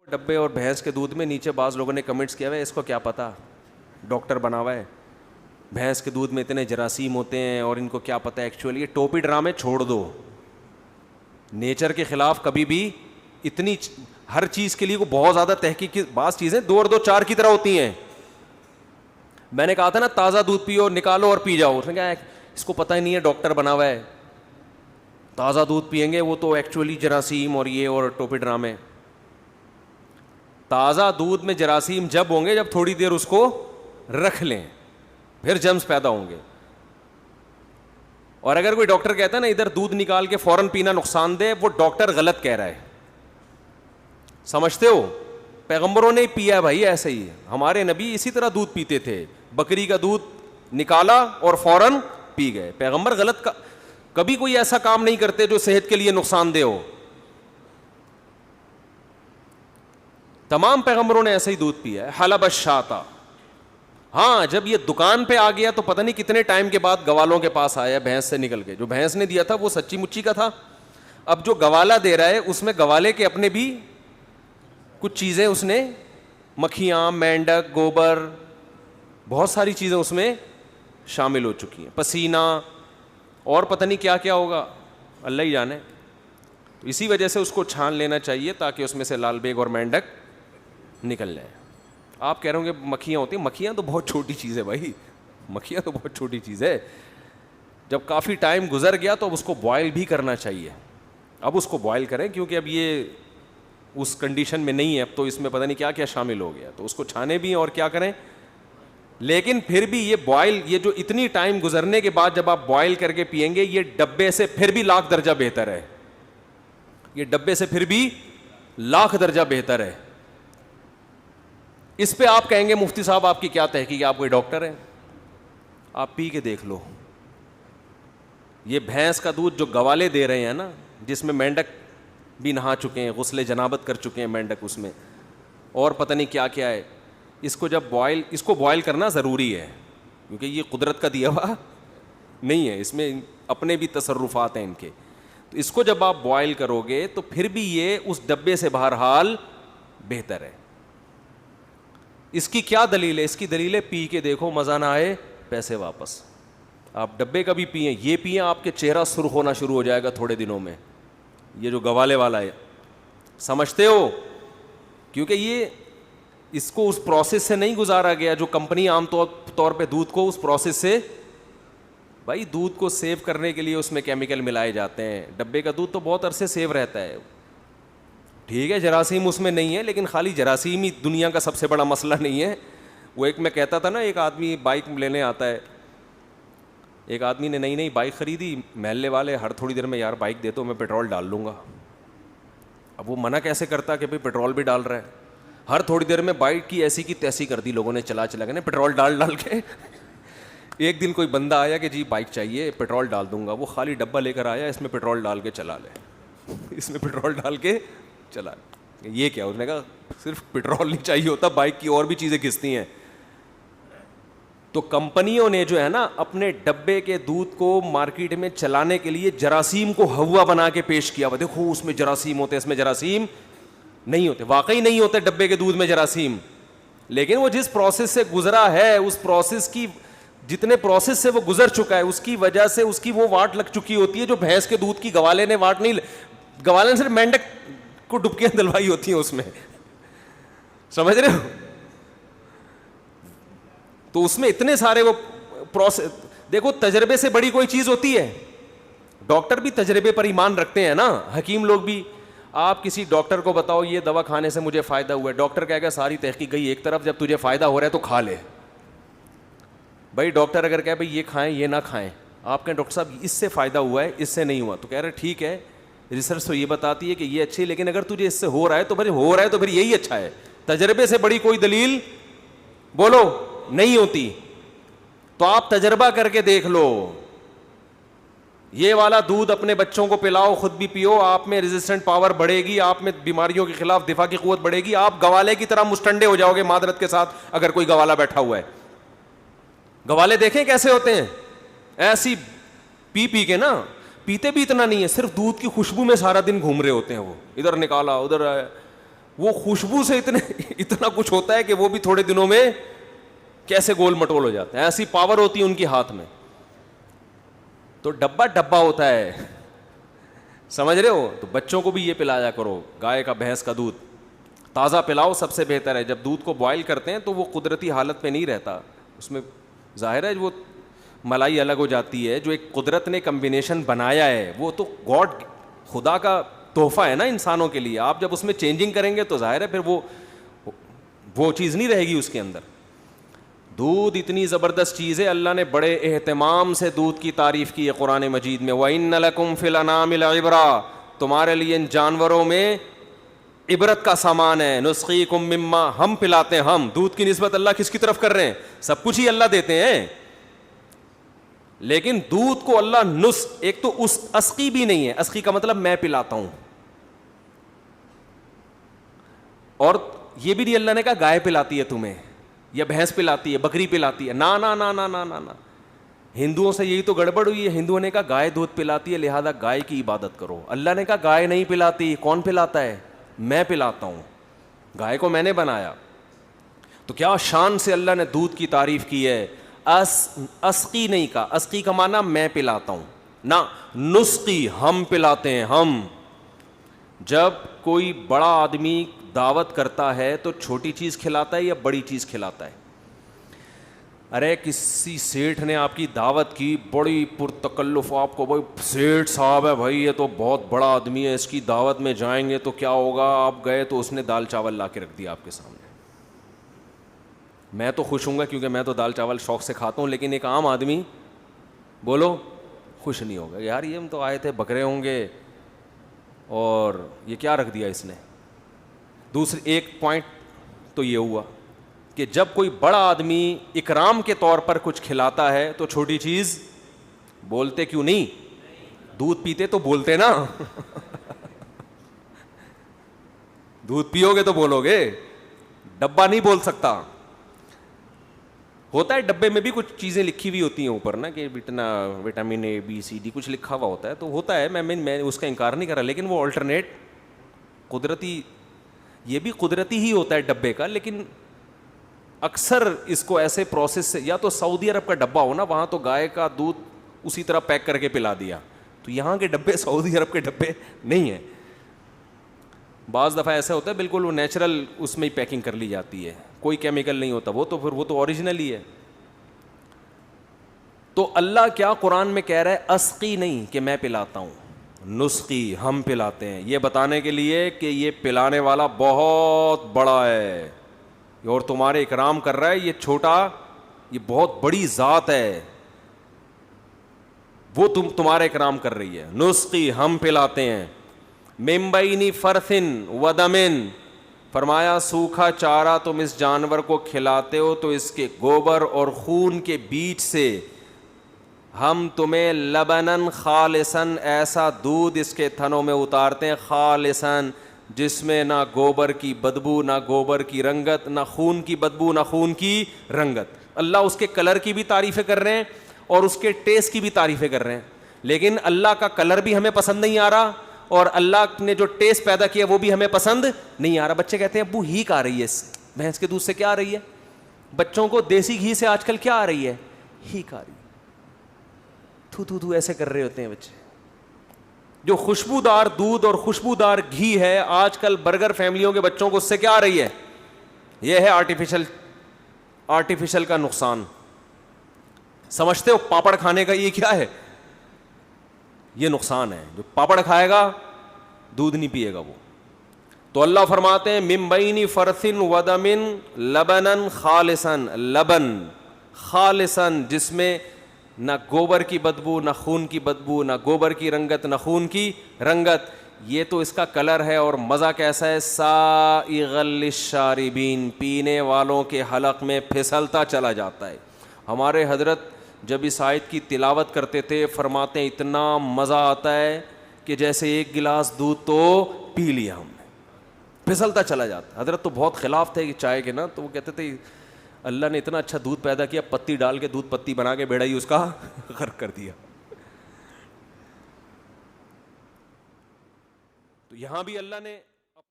ڈبے اور بھینس کے دودھ میں نیچے بعض لوگوں نے کمنٹس کیا ہوا ہے اس کو کیا پتا, ڈاکٹر بنا ہوا ہے, بھینس کے دودھ میں اتنے جراثیم ہوتے ہیں اور ان کو کیا پتا ہے. ایکچولی یہ ٹوپی ڈرامے چھوڑ دو, نیچر کے خلاف کبھی بھی اتنی ہر چیز کے لیے وہ بہت زیادہ تحقیق کی, بعض چیزیں 2 اور 2 4 کی طرح ہوتی ہیں. میں نے کہا تھا نا تازہ دودھ پیو, نکالو اور پی جاؤ, اس نے کہا اس کو پتہ ہی نہیں ہے ڈاکٹر بنا ہوا ہے, تازہ دودھ پئیں گے وہ تو ایکچولی جراثیم اور یہ اور ٹوپی ڈرامے. تازہ دودھ میں جراثیم جب ہوں گے جب تھوڑی دیر اس کو رکھ لیں, پھر جرمز پیدا ہوں گے. اور اگر کوئی ڈاکٹر کہتا ہے نا ادھر دودھ نکال کے فوراً پینا نقصان دہ, وہ ڈاکٹر غلط کہہ رہا ہے. سمجھتے ہو, پیغمبروں نے پیا بھائی ایسے ہی, ہمارے نبی اسی طرح دودھ پیتے تھے, بکری کا دودھ نکالا اور فوراً پی گئے. پیغمبر غلط کبھی کوئی ایسا کام نہیں کرتے جو صحت کے لیے نقصان دہ ہو. تمام پیغمبروں نے ایسا ہی دودھ پیا ہے. حلب الشاتا, ہاں جب یہ دکان پہ آ گیا تو پتہ نہیں کتنے ٹائم کے بعد گوالوں کے پاس آیا بھینس سے نکل کے. جو بھینس نے دیا تھا وہ سچی مچی کا تھا. اب جو گوالا دے رہا ہے اس میں گوالے کے اپنے بھی کچھ چیزیں, اس نے مکھیاں, مینڈک, گوبر, بہت ساری چیزیں اس میں شامل ہو چکی ہیں, پسینہ اور پتہ نہیں کیا کیا ہوگا, اللہ ہی جانے. تو اسی وجہ سے اس کو چھان لینا چاہیے تاکہ اس میں سے لال بیگ اور مینڈک نکل جائیں. آپ کہہ رہے ہوں گے مکھیاں ہوتی ہیں, مکھیاں تو بہت چھوٹی چیز ہے بھائی, مکھیاں تو بہت چھوٹی چیز ہے. جب کافی ٹائم گزر گیا تو اب اس کو بوائل بھی کرنا چاہیے. اب اس کو بوائل کریں کیونکہ اب یہ اس کنڈیشن میں نہیں ہے, اب تو اس میں پتہ نہیں کیا کیا شامل ہو گیا, تو اس کو چھانے بھی اور کیا کریں. لیکن پھر بھی یہ بوائل, یہ جو اتنی ٹائم گزرنے کے بعد جب آپ بوائل کر کے پئیں گے, یہ ڈبے سے پھر بھی لاکھ درجہ بہتر ہے. یہ ڈبے سے پھر بھی لاکھ درجہ بہتر ہے. اس پہ آپ کہیں گے مفتی صاحب آپ کی کیا تحقیق ہے, آپ کوئی ڈاکٹر ہیں, آپ پی کے دیکھ لو. یہ بھینس کا دودھ جو گوالے دے رہے ہیں نا, جس میں مینڈک بھی نہا چکے ہیں, غسل جنابت کر چکے ہیں مینڈک اس میں, اور پتہ نہیں کیا کیا ہے, اس کو جب اس کو بوائل کرنا ضروری ہے کیونکہ یہ قدرت کا دیا ہوا نہیں ہے, اس میں اپنے بھی تصرفات ہیں ان کے. تو اس کو جب آپ بوائل کرو گے تو پھر بھی یہ اس ڈبے سے بہرحال بہتر ہے. اس کی کیا دلیل ہے؟ اس کی دلیل ہے پی کے دیکھو, مزہ نہ آئے پیسے واپس. آپ ڈبے کا بھی پئیں, یہ پئیں, آپ کے چہرہ سرخ ہونا شروع ہو جائے گا تھوڑے دنوں میں. یہ جو گوالے والا ہے, سمجھتے ہو, کیونکہ یہ اس کو اس پروسیس سے نہیں گزارا گیا جو کمپنی عام طور پہ دودھ کو اس پروسیس سے, بھائی دودھ کو سیو کرنے کے لیے اس میں کیمیکل ملائے جاتے ہیں. ڈبے کا دودھ تو بہت عرصے سیو رہتا ہے, ٹھیک ہے جراثیم اس میں نہیں ہے, لیکن خالی جراثیم ہی دنیا کا سب سے بڑا مسئلہ نہیں ہے. وہ ایک میں کہتا تھا نا, ایک آدمی بائک لینے آتا ہے, ایک آدمی نے نئی بائک خریدی, محلے والے ہر تھوڑی دیر میں یار بائک دے تو میں پیٹرول ڈال لوں گا. اب وہ منع کیسے کرتا کہ بھائی پیٹرول بھی ڈال رہا ہے, ہر تھوڑی دیر میں بائک کی ایسی کی تیسی کر دی لوگوں نے, چلا کے پیٹرول ڈال کے. ایک دن کوئی بندہ آیا کہ جی بائک چاہیے, پیٹرول ڈال دوں گا. وہ خالی ڈبہ لے کر آیا, اس میں پیٹرول ڈال کے چلا لے, اس میں پیٹرول ڈال کے چلا. یہ کیا, اس نے کہا صرف پیٹرول نہیں چاہیے ہوتا, بائک کی اور بھی چیزیں گھستی ہیں. تو کمپنیوں نے جو ہے نا اپنے ڈبے کے دودھ کو مارکیٹ میں چلانے کے لیے جراثیم کو ہوا بنا کے پیش کیا ہوا, دیکھو اس میں جراثیم ہوتے, اس میں جراثیم نہیں ہوتے. واقعی نہیں ہوتے ڈبے کے دودھ میں جراثیم, لیکن وہ جس پروسیس سے گزرا ہے, اس پروسیس کی جتنے پروسیس سے وہ گزر چکا ہے, اس کی وجہ سے اس کی وہ واٹ لگ چکی ہوتی ہے جو بھینس کے دودھ کی گوالے نے واٹ نہیں, گوالے نے صرف مینڈک کو ڈبکیاں دلوائی ہوتی ہیں اس میں, سمجھ رہے ہو. تو اس میں اتنے سارے وہ پروسیس, دیکھو تجربے سے بڑی کوئی چیز ہوتی ہے. ڈاکٹر بھی تجربے پر ایمان رکھتے ہیں نا, حکیم لوگ بھی. آپ کسی ڈاکٹر کو بتاؤ یہ دوا کھانے سے مجھے فائدہ ہوا ہے, ڈاکٹر کہے گا ساری تحقیق گئی ایک طرف, جب تجھے فائدہ ہو رہا ہے تو کھا لے. بھائی ڈاکٹر اگر کہے بھائی یہ کھائیں یہ نہ کھائیں, آپ کہیں ڈاکٹر صاحب اس سے فائدہ ہوا ہے اس سے نہیں ہوا, تو کہہ رہے ٹھیک ہے ریسرچ تو یہ بتاتی ہے کہ یہ اچھی ہے, لیکن اگر تجھے اس سے ہو رہا ہے تو پھر یہی اچھا ہے. تجربے سے بڑی کوئی دلیل بولو نہیں ہوتی. تو آپ تجربہ کر کے دیکھ لو, یہ والا دودھ اپنے بچوں کو پلاؤ, خود بھی پیو, آپ میں ریزسٹنٹ پاور بڑھے گی, آپ میں بیماریوں کے خلاف دفاع کی قوت بڑھے گی, آپ گوالے کی طرح مستنڈے ہو جاؤ گے معذرت کے ساتھ اگر کوئی گوالا بیٹھا ہوا ہے. گوالے دیکھیں کیسے ہوتے ہیں, ایسی پی کے نا, پیتے بھی اتنا نہیں ہے, صرف دودھ کی خوشبو میں سارا دن گھوم رہے ہوتے ہیں, وہ ادھر نکالا ادھر آیا. وہ خوشبو سے اتنا کچھ ہوتا ہے کہ وہ بھی تھوڑے دنوں میں کیسے گول مٹول ہو جاتے ہیں, ایسی پاور ہوتی ہے ان کے ہاتھ میں. تو ڈبہ ڈبہ ہوتا ہے, سمجھ رہے ہو؟ تو بچوں کو بھی یہ پلایا کرو, گائے کا بھینس کا دودھ تازہ پلاؤ, سب سے بہتر ہے. جب دودھ کو بوائل کرتے ہیں تو وہ قدرتی حالت پہ نہیں رہتا, اس میں ظاہر ہے وہ ملائی الگ ہو جاتی ہے. جو ایک قدرت نے کمبینیشن بنایا ہے وہ تو گاڈ, خدا کا تحفہ ہے نا انسانوں کے لیے. آپ جب اس میں چینجنگ کریں گے تو ظاہر ہے پھر وہ چیز نہیں رہے گی اس کے اندر. دودھ اتنی زبردست چیز ہے, اللہ نے بڑے اہتمام سے دودھ کی تعریف کی ہے قرآن مجید میں. وَإِنَّ لَكُمْ فِي الْأَنْعَامِ لَعِبْرَةً, تمہارے لیے ان جانوروں میں عبرت کا سامان ہے. نُسْقِيكُم مِّمَّا, ہم پلاتے ہیں. ہم دودھ کی نسبت اللہ کس کی طرف کر رہے ہیں؟ سب کچھ ہی اللہ دیتے ہیں, لیکن دودھ کو اللہ ایک تو اس اسقی بھی نہیں ہے. اسقی کا مطلب میں پلاتا ہوں, اور یہ بھی نہیں اللہ نے کہا گائے پلاتی ہے تمہیں, یا بھینس پلاتی ہے, بکری پلاتی ہے. نا نا نا نا نا نا نا, ہندوؤں سے یہی تو گڑبڑ ہوئی ہے. ہندوؤں نے کہا گائے دودھ پلاتی ہے لہذا گائے کی عبادت کرو. اللہ نے کہا گائے نہیں پلاتی. کون پلاتا ہے؟ میں پلاتا ہوں, گائے کو میں نے بنایا. تو کیا شان سے اللہ نے دودھ کی تعریف کی ہے. اسقی نہیں کہا, اسقی کا معنی میں پلاتا ہوں, نہ نسقی ہم پلاتے ہیں. ہم جب کوئی بڑا آدمی دعوت کرتا ہے تو چھوٹی چیز کھلاتا ہے یا بڑی چیز کھلاتا ہے؟ ارے کسی سیٹھ نے آپ کی دعوت کی, بڑی پرتکلف, آپ کو بھائی سیٹھ صاحب ہے بھائی, یہ تو بہت بڑا آدمی ہے, اس کی دعوت میں جائیں گے تو کیا ہوگا. آپ گئے تو اس نے دال چاول لا کے رکھ دیا آپ کے سامنے. میں تو خوش ہوں گا کیونکہ میں تو دال چاول شوق سے کھاتا ہوں, لیکن ایک عام آدمی بولو خوش نہیں ہوگا. یار یہ ہم تو آئے تھے بکرے ہوں گے اور یہ کیا رکھ دیا اس نے. دوسری ایک پوائنٹ تو یہ ہوا کہ جب کوئی بڑا آدمی اکرام کے طور پر کچھ کھلاتا ہے تو چھوٹی چیز بولتے کیوں نہیں؟ دودھ پیتے تو بولتے نا. دودھ پیو گے تو بولو گے, ڈبہ نہیں بول سکتا. ہوتا ہے ڈبے میں بھی کچھ چیزیں لکھی ہوئی ہوتی ہیں اوپر نا, کہ vitamin A B C D کچھ لکھا ہوا ہوتا ہے, تو ہوتا ہے, میں اس کا انکار نہیں کر رہا, لیکن وہ آلٹرنیٹ قدرتی, یہ بھی قدرتی ہی ہوتا ہے ڈبے کا. لیکن اکثر اس کو ایسے پروسیس سے, یا تو سعودی عرب کا ڈبہ ہو نا, وہاں تو گائے کا دودھ اسی طرح پیک کر کے پلا دیا, تو یہاں کے ڈبے سعودی عرب کے ڈبے نہیں ہیں. بعض دفعہ ایسا ہوتا ہے بالکل وہ نیچرل اس میں ہی پیکنگ کر لی جاتی ہے, کوئی کیمیکل نہیں ہوتا, وہ تو پھر وہ تو اوریجنل ہی ہے. تو اللہ کیا قرآن میں کہہ رہا ہے؟ اسقی نہیں کہ میں پلاتا ہوں, نسخی ہم پلاتے ہیں, یہ بتانے کے لیے کہ یہ پلانے والا بہت بڑا ہے اور تمہارے اکرام کر رہا ہے. یہ چھوٹا, یہ بہت بڑی ذات ہے, وہ تمہارے اکرام کر رہی ہے. نسخی ہم پلاتے ہیں. من بین فرثن ودمن, فرمایا سوکھا چارہ تم اس جانور کو کھلاتے ہو تو اس کے گوبر اور خون کے بیچ سے ہم تمہیں لبنن خالصن, ایسا دودھ اس کے تھنوں میں اتارتے ہیں, خالصن جس میں نہ گوبر کی بدبو, نہ گوبر کی رنگت, نہ خون کی بدبو, نہ خون کی رنگت. اللہ اس کے کلر کی بھی تعریفیں کر رہے ہیں اور اس کے ٹیسٹ کی بھی تعریفیں کر رہے ہیں, لیکن اللہ کا کلر بھی ہمیں پسند نہیں آ رہا اور اللہ نے جو ٹیسٹ پیدا کیا وہ بھی ہمیں پسند نہیں آ رہا. بچے کہتے ہیں ابو ہیک آ رہی ہے, بھینس کے دودھ سے کیا آ رہی ہے؟ بچوں کو دیسی گھی سے آج کل کیا آ رہی ہے؟ ہیک آ رہی ہے. تھو تھو تھو ایسے کر رہے ہوتے ہیں بچے. جو خوشبودار دودھ اور خوشبودار گھی ہے آج کل برگر فیملیوں کے بچوں کو اس سے کیا آ رہی ہے؟ یہ ہے آرٹیفیشل کا نقصان. سمجھتے ہو پاپڑ کھانے کا یہ کیا ہے؟ یہ نقصان ہے. جو پاپڑ کھائے گا دودھ نہیں پیے گا وہ. تو اللہ فرماتے ہیں من بین فرثن ودمن لبنن خالصن, لبن خالصن جس میں نہ گوبر کی بدبو, نہ خون کی بدبو, نہ گوبر کی رنگت, نہ خون کی رنگت. یہ تو اس کا کلر ہے اور مزہ کیسا ہے؟ سائغ للشاربین, پینے والوں کے حلق میں پھسلتا چلا جاتا ہے. ہمارے حضرت جب اس آیت کی تلاوت کرتے تھے فرماتے ہیں اتنا مزہ آتا ہے کہ جیسے ایک گلاس دودھ تو پی لیا ہم نے, پھسلتا چلا جاتا. حضرت تو بہت خلاف تھے چائے کے نا, تو وہ کہتے تھے اللہ نے اتنا اچھا دودھ پیدا کیا, پتی ڈال کے دودھ پتی بنا کے بیڑا ہی اس کا غرق کر دیا. تو یہاں بھی اللہ نے